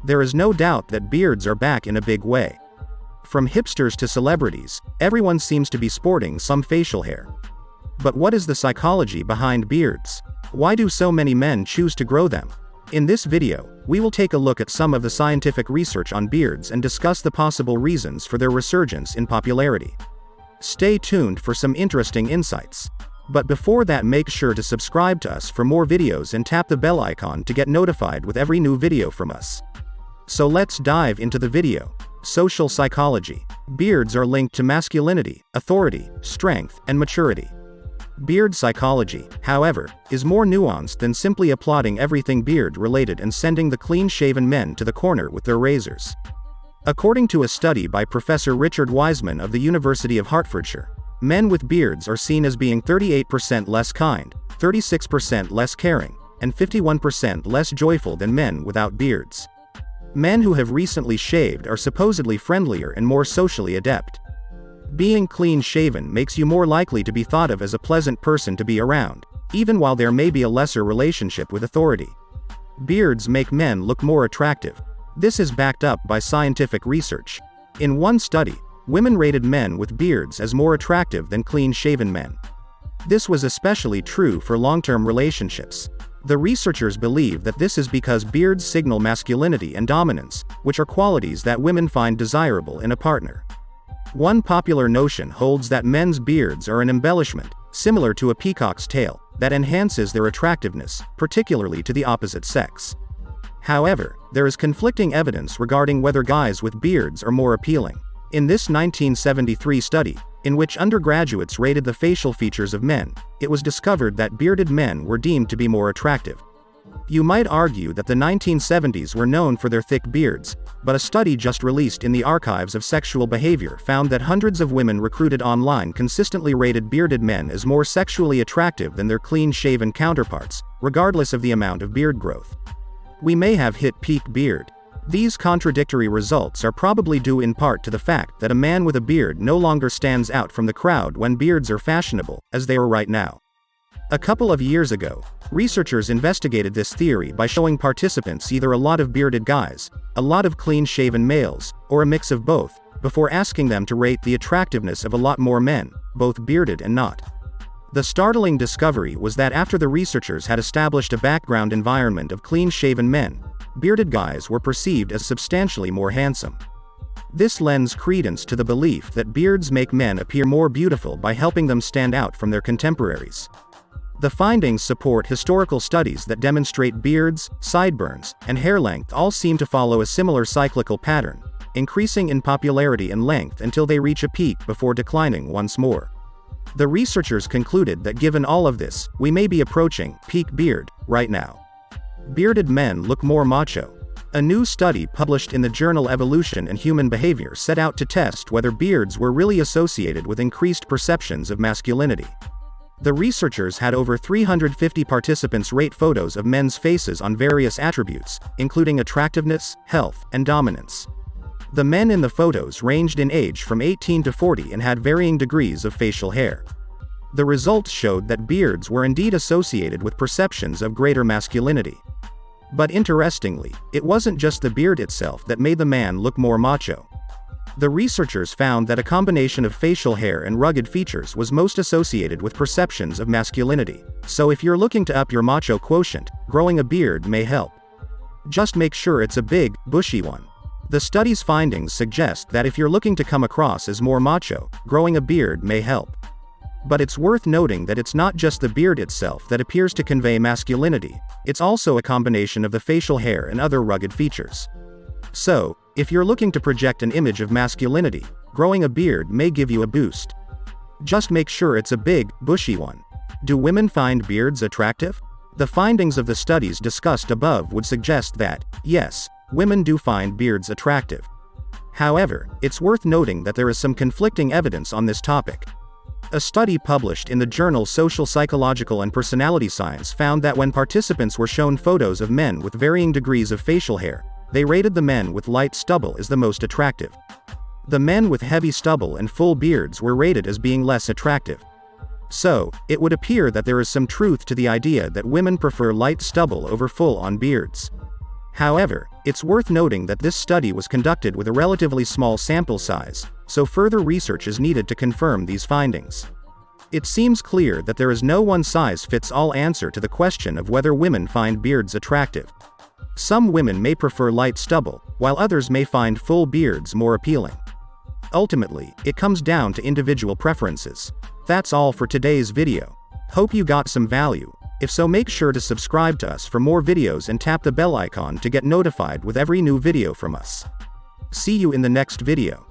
There is no doubt that beards are back in a big way. From hipsters to celebrities, everyone seems to be sporting some facial hair. But what is the psychology behind beards? Why do so many men choose to grow them? In this video, we will take a look at some of the scientific research on beards and discuss the possible reasons for their resurgence in popularity. Stay tuned for some interesting insights. But before that, make sure to subscribe to us for more videos and tap the bell icon to get notified with every new video from us. So let's dive into the video. Social psychology. Beards are linked to masculinity, authority, strength, and maturity. Beard psychology, however, is more nuanced than simply applauding everything beard-related and sending the clean-shaven men to the corner with their razors. According to a study by Professor Richard Wiseman of the University of Hertfordshire, men with beards are seen as being 38% less kind, 36% less caring, and 51% less joyful than men without beards. Men who have recently shaved are supposedly friendlier and more socially adept. Being clean-shaven makes you more likely to be thought of as a pleasant person to be around, even while there may be a lesser relationship with authority. Beards make men look more attractive. This is backed up by scientific research. In one study, women rated men with beards as more attractive than clean-shaven men. This was especially true for long-term relationships. The researchers believe that this is because beards signal masculinity and dominance, which are qualities that women find desirable in a partner. One popular notion holds that men's beards are an embellishment, similar to a peacock's tail, that enhances their attractiveness, particularly to the opposite sex. However, there is conflicting evidence regarding whether guys with beards are more appealing. In this 1973 study, in which undergraduates rated the facial features of men, it was discovered that bearded men were deemed to be more attractive. You might argue that the 1970s were known for their thick beards, but a study just released in the Archives of Sexual Behavior found that hundreds of women recruited online consistently rated bearded men as more sexually attractive than their clean-shaven counterparts, regardless of the amount of beard growth. We may have hit peak beard. These contradictory results are probably due in part to the fact that a man with a beard no longer stands out from the crowd when beards are fashionable, as they are right now. A couple of years ago, researchers investigated this theory by showing participants either a lot of bearded guys, a lot of clean-shaven males, or a mix of both, before asking them to rate the attractiveness of a lot more men, both bearded and not. The startling discovery was that after the researchers had established a background environment of clean-shaven men, bearded guys were perceived as substantially more handsome. This lends credence to the belief that beards make men appear more beautiful by helping them stand out from their contemporaries. The findings support historical studies that demonstrate beards, sideburns, and hair length all seem to follow a similar cyclical pattern, increasing in popularity and length until they reach a peak before declining once more. The researchers concluded that given all of this, we may be approaching peak beard right now. Bearded men look more macho. A new study published in the journal Evolution and Human Behavior set out to test whether beards were really associated with increased perceptions of masculinity. The researchers had over 350 participants rate photos of men's faces on various attributes, including attractiveness, health, and dominance. The men in the photos ranged in age from 18 to 40 and had varying degrees of facial hair. The results showed that beards were indeed associated with perceptions of greater masculinity. But interestingly, it wasn't just the beard itself that made the man look more macho. The researchers found that a combination of facial hair and rugged features was most associated with perceptions of masculinity. So if you're looking to up your macho quotient, growing a beard may help. Just make sure it's a big, bushy one. The study's findings suggest that if you're looking to come across as more macho, growing a beard may help. But it's worth noting that it's not just the beard itself that appears to convey masculinity, it's also a combination of the facial hair and other rugged features. So, if you're looking to project an image of masculinity, growing a beard may give you a boost. Just make sure it's a big, bushy one. Do women find beards attractive? The findings of the studies discussed above would suggest that, yes, women do find beards attractive. However, it's worth noting that there is some conflicting evidence on this topic. A study published in the journal Social Psychological and Personality Science found that when participants were shown photos of men with varying degrees of facial hair, they rated the men with light stubble as the most attractive. The men with heavy stubble and full beards were rated as being less attractive. So, it would appear that there is some truth to the idea that women prefer light stubble over full-on beards. However, it's worth noting that this study was conducted with a relatively small sample size, so further research is needed to confirm these findings. It seems clear that there is no one-size-fits-all answer to the question of whether women find beards attractive. Some women may prefer light stubble, while others may find full beards more appealing. Ultimately, it comes down to individual preferences. That's all for today's video. Hope you got some value. If so, make sure to subscribe to us for more videos and tap the bell icon to get notified with every new video from us. See you in the next video.